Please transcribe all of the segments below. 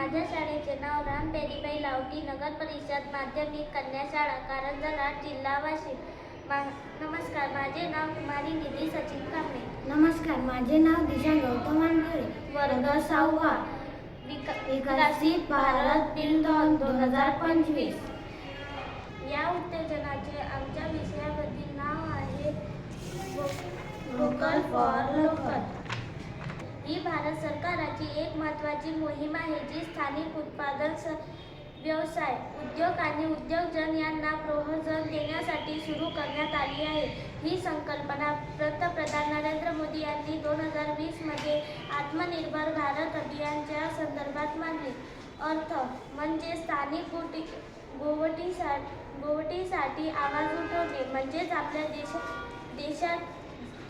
माझ्या शाळेचे नाव राम पेरीबाई लावटी नगर परिषद माध्यमिक कन्या शाळा कारंजा जिल्हा वाशिम. नमस्कार, माझे नाव कुमारी निधी सचिन कांबळे. नमस्कार, माझे नाव दिशा गौतम वानखेडे. वर्ग 6वा. विकसित भारत दिन 2025. या उत्तेजनाचे आमच्या विषयामधील नाव आहे व्होकल फॉर लोकल. ही भारत सरकारची एक महत्त्वाची मोहीम आहे जी स्थानिक उत्पादन व्यवसाय, उद्योग आणि उद्योजक यांना प्रोत्साहन देण्यासाठी सुरू करण्यात आली आहे. ही संकल्पना पंतप्रधान नरेंद्र मोदी यांनी 2020 मध्ये आत्मनिर्भर भारत अभियानाच्या संदर्भात मांडली. अर्थ म्हणजे स्थानिक गोवटीसाठी आवाज उठवणे, म्हणजेच आपल्या देशात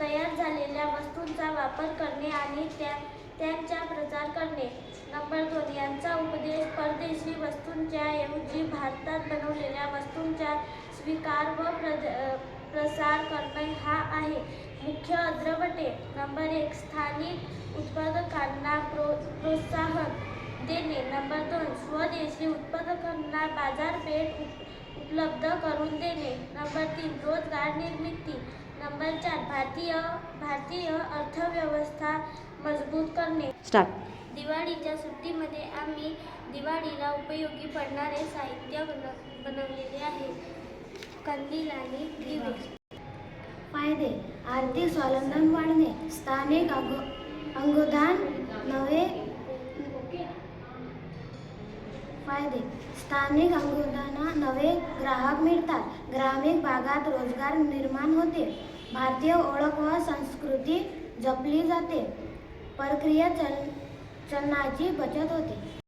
तयार झालेल्या वस्तूंचा वापर करणे आणि त्यांचा प्रचार करणे. नंबर 2, यांचा उपदेश परदेशी वस्तूंच्या ऐवजी भारतात बनवलेल्या वस्तूंचा स्वीकार व प्रसार करणे हा आहे. मुख्य अग्रवटे. नंबर 1, स्थानिक उत्पादकांना प्रोत्साहन देणे. नंबर 2, स्वदेशी उत्पादकांना बाजारपेठ उपलब्ध करून देणे. नंबर 3, रोजगार निर्मिती. नंबर 4, भारतीय अर्थव्यवस्था मजबूत करणे. दिवाळीच्या सुट्टीमध्ये आम्ही दिवाळीला उपयोगी पडणारे साहित्य बनवलेले आहे. कंदील आणि दिवे. फायदे: आर्थिक स्वावलंबन वाढणे, स्थानिक अनुदान नवे ग्राहक मिळतात, ग्रामीण भागात रोजगार निर्माण होते, भारतीय ओळख व संस्कृती जपली जाते, परकीय चलनाची बचत होते.